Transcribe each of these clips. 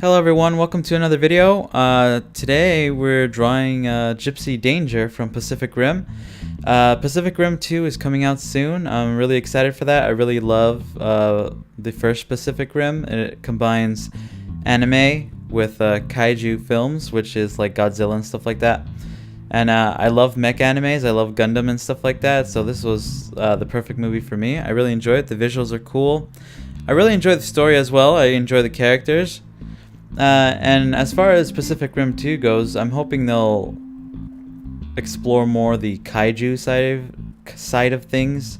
Hello everyone, welcome to another video. Today we're drawing Gipsy Danger from Pacific Rim. Pacific Rim 2 is coming out soon. I'm really excited for that. I really love the first Pacific Rim. It combines anime with Kaiju films, which is like Godzilla and stuff like that. And I love mech animes, I love Gundam and stuff like that, so this was the perfect movie for me. I really enjoy it, the visuals are cool. I really enjoy the story as well, I enjoy the characters. And as far as Pacific Rim 2 goes, I'm hoping they'll explore more the Kaiju side of things.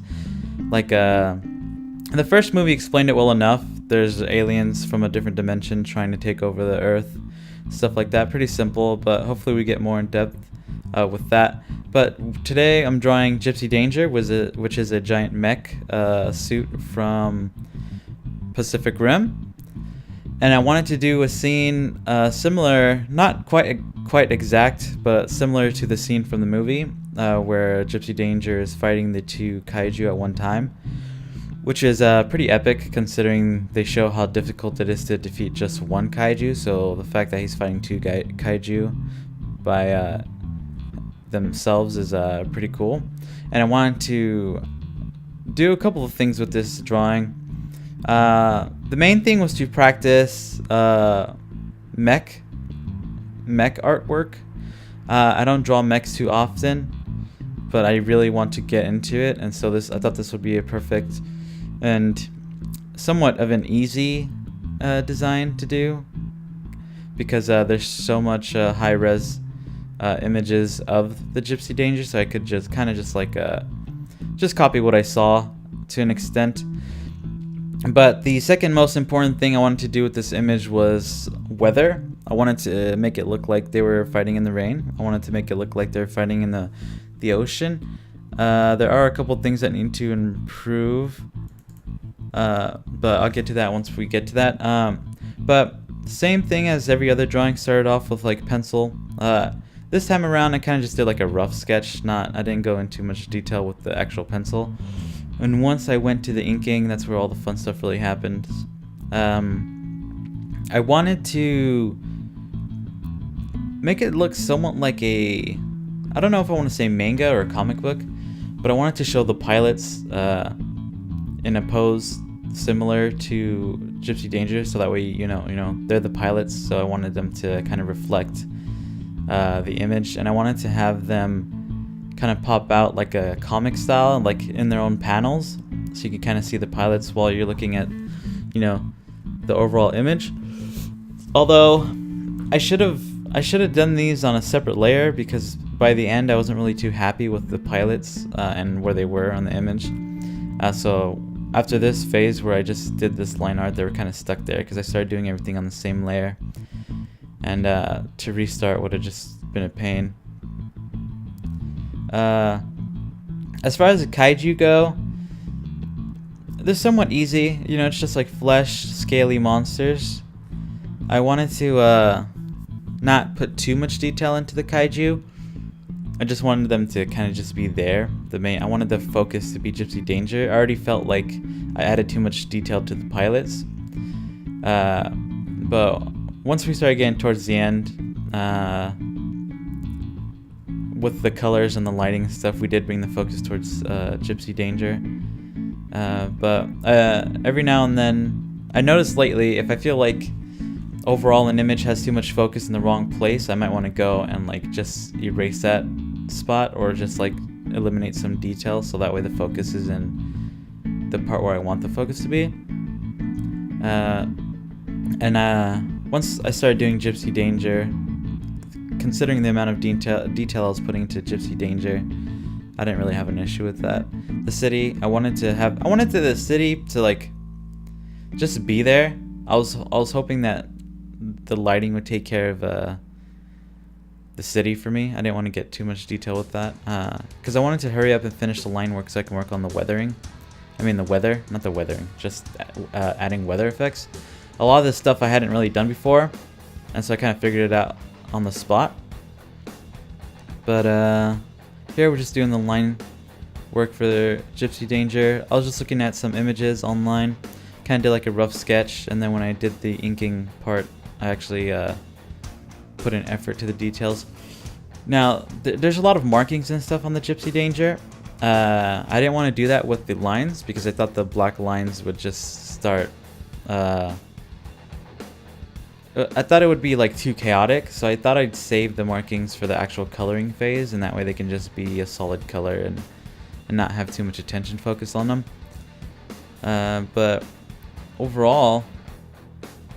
Like, the first movie explained it well enough. There's aliens from a different dimension trying to take over the Earth. Stuff like that. Pretty simple, but hopefully we get more in depth with that. But today I'm drawing Gipsy Danger, which is a giant mech suit from Pacific Rim. And I wanted to do a scene similar, not quite exact, but similar to the scene from the movie where Gipsy Danger is fighting the two Kaiju at one time, which is pretty epic considering they show how difficult it is to defeat just one Kaiju. So the fact that he's fighting two Kaiju by themselves is pretty cool. And I wanted to do a couple of things with this drawing. The main thing was to practice mech artwork. I don't draw mechs too often, but I really want to get into it, and so I thought this would be a perfect and somewhat of an easy design to do, because there's so much high-res images of the Gipsy Danger, so I could just copy what I saw to an extent. But the second most important thing I wanted to do with this image was weather. I wanted to make it look like they were fighting in the rain. I wanted to make it look like they're fighting in the ocean. There are a couple things that need to improve, but I'll get to that once we get to that. But same thing as every other drawing, started off with like pencil. This time around I kind of just did like a rough sketch. I didn't go into much detail with the actual pencil. And once I went to the inking, that's where all the fun stuff really happened. I wanted to make it look somewhat like I don't know if I want to say manga or a comic book, but I wanted to show the pilots in a pose similar to Gipsy Danger, so that way you know they're the pilots. So I wanted them to kind of reflect the image, and I wanted to have them kind of pop out like a comic style, like in their own panels, so you can kind of see the pilots while you're looking at the overall image. Although I should have done these on a separate layer, because by the end I wasn't really too happy with the pilots and where they were on the image. So after this phase where I just did this line art, they were kind of stuck there because I started doing everything on the same layer, and to restart would have just been a pain. As far as the Kaiju go, they're somewhat easy. It's just like flesh, scaly monsters. I wanted to not put too much detail into the Kaiju. I just wanted them to kind of just be there. I wanted the focus to be Gipsy Danger. I already felt like I added too much detail to the pilots. But once we started getting towards the end, with the colors and the lighting and stuff, we did bring the focus towards Gipsy Danger. But every now and then, I noticed lately, if I feel like overall an image has too much focus in the wrong place, I might want to go and like just erase that spot, or just like eliminate some detail, so that way the focus is in the part where I want the focus to be. Once I started doing Gipsy Danger, considering the amount of detail I was putting into Gipsy Danger, I didn't really have an issue with that. The city, I wanted the city to like just be there. I was hoping that the lighting would take care of the city for me. I didn't want to get too much detail with that, because I wanted to hurry up and finish the line work so I can work on the weathering. I mean the weather, not the weathering, just adding weather effects. A lot of this stuff I hadn't really done before, and so I kind of figured it out on the spot. But here we're just doing the line work for the Gipsy Danger. I was just looking at some images online kind of did like a rough sketch, and then when I did the inking part, I actually put an effort to the details. Now, there's a lot of markings and stuff on the Gipsy Danger. I didn't want to do that with the lines because I thought the black lines would just start... I thought it would be like too chaotic, so I thought I'd save the markings for the actual coloring phase, and that way they can just be a solid color and not have too much attention focused on them. But overall,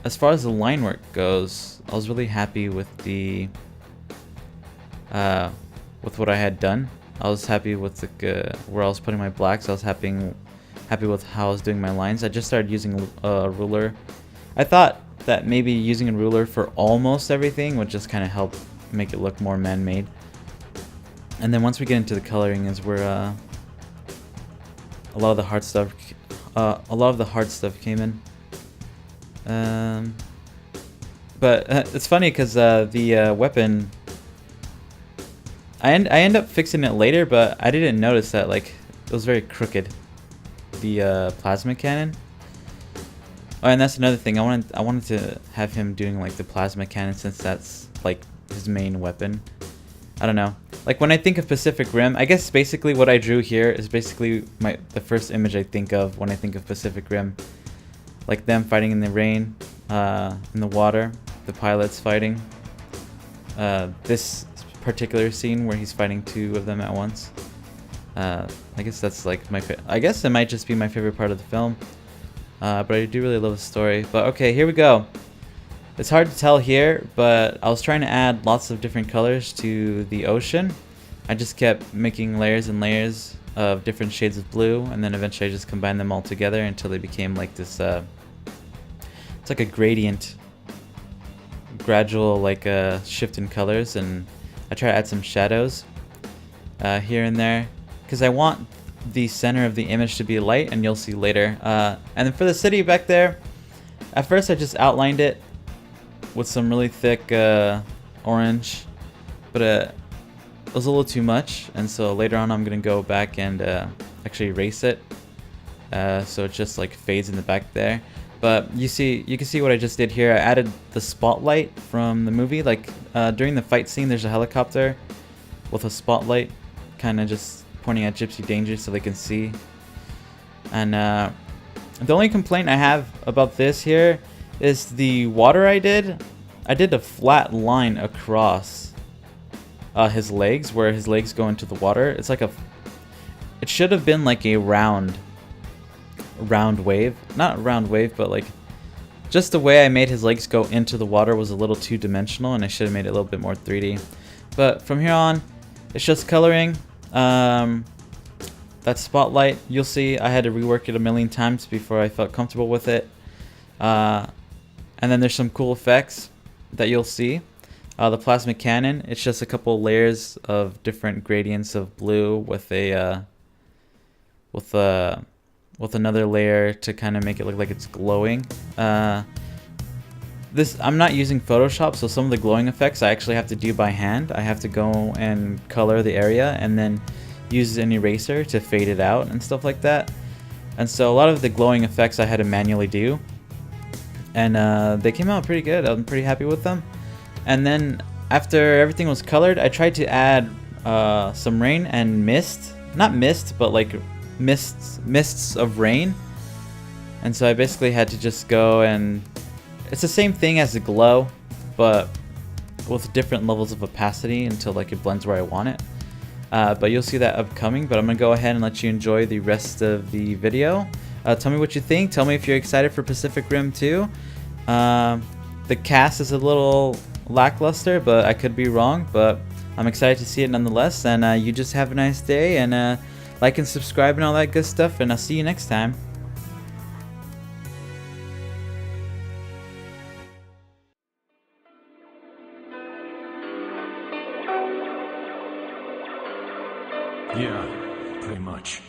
as far as the line work goes, I was really happy with the with what I had done. I was happy with the where I was putting my blacks. I was happy with how I was doing my lines. I just started using a ruler. I thought that maybe using a ruler for almost everything would just kind of help make it look more man-made. And then once we get into the coloring is where a lot of the hard stuff came in. But it's funny because the weapon, I end up fixing it later, but I didn't notice that like it was very crooked. The plasma cannon. Oh, and that's another thing. I wanted to have him doing like the plasma cannon since that's like his main weapon. I don't know. Like when I think of Pacific Rim, I guess basically what I drew here is basically the first image I think of when I think of Pacific Rim. Like them fighting in the rain, in the water, the pilots fighting. This particular scene where he's fighting two of them at once. I guess that's like I guess it might just be my favorite part of the film. But I do really love the story. But okay, here we go. It's hard to tell here, but I was trying to add lots of different colors to the ocean. I just kept making layers and layers of different shades of blue, and then eventually I just combined them all together until they became like this, it's like a gradient, gradual like shift in colors, and I try to add some shadows here and there, because I want the center of the image to be light, and you'll see later. And then for the city back there, at first I just outlined it with some really thick orange, but it was a little too much, and so later on I'm gonna go back and actually erase it, so it just like fades in the back there. But you can see what I just did here. I added the spotlight from the movie. Like during the fight scene, there's a helicopter with a spotlight, kind of just pointing at Gipsy Danger so they can see. And the only complaint I have about this here is the water I did a flat line across his legs, where his legs go into the water. It's like it should have been like a round wave. Not a round wave, but like just the way I made his legs go into the water was a little two dimensional, and I should have made it a little bit more 3D. But from here on, it's just coloring. That spotlight, you'll see I had to rework it a million times before I felt comfortable with it. And then there's some cool effects that you'll see. The plasma cannon, it's just a couple layers of different gradients of blue with another layer to kind of make it look like it's glowing. I'm not using Photoshop, so some of the glowing effects I actually have to do by hand. I have to go and color the area and then use an eraser to fade it out and stuff like that. And so a lot of the glowing effects I had to manually do, and they came out pretty good. I'm pretty happy with them. And then after everything was colored, I tried to add some rain and mist. Not mist, but like mists of rain. And so I basically had to just go and... It's the same thing as the glow, but with different levels of opacity until like it blends where I want it. But you'll see that upcoming, but I'm going to go ahead and let you enjoy the rest of the video. Tell me what you think. Tell me if you're excited for Pacific Rim 2. The cast is a little lackluster, but I could be wrong, but I'm excited to see it nonetheless. And you just have a nice day, and like and subscribe and all that good stuff, and I'll see you next time. Yeah, pretty much.